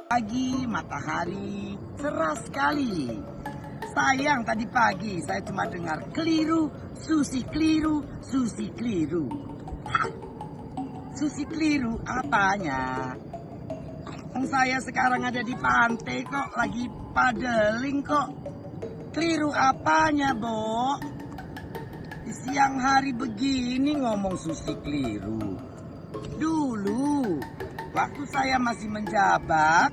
Pagi matahari cerah sekali. Sayang tadi pagi saya cuma dengar keliru, Susi keliru, Susi keliru. Hah, Susi keliru apanya? Saya sekarang ada di pantai kok, lagi padeling kok. Keliru apanya, Bo? Di siang hari begini ngomong Susi keliru. Dulu, waktu saya masih menjabat,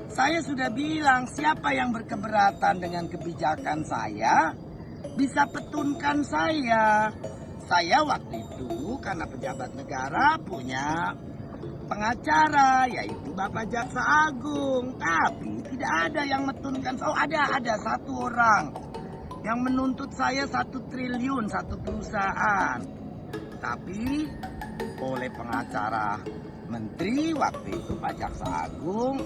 saya sudah bilang siapa yang berkeberatan dengan kebijakan saya, bisa petunkan saya. Saya waktu itu karena pejabat negara punya pengacara, yaitu Bapak Jaksa Agung. Tapi tidak ada yang metunkan. Oh ada satu orang yang menuntut saya 1 triliun satu perusahaan. Tapi oleh pengacara menteri waktu itu Pak Jaksa Agung.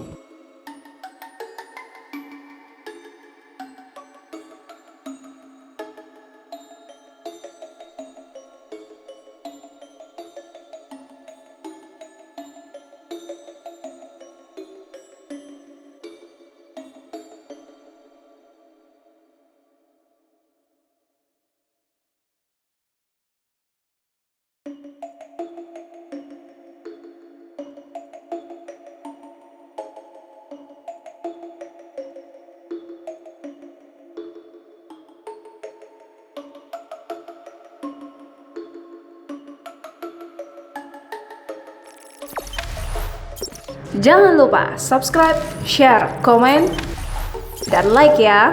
Jangan lupa subscribe, share, komen, dan like ya.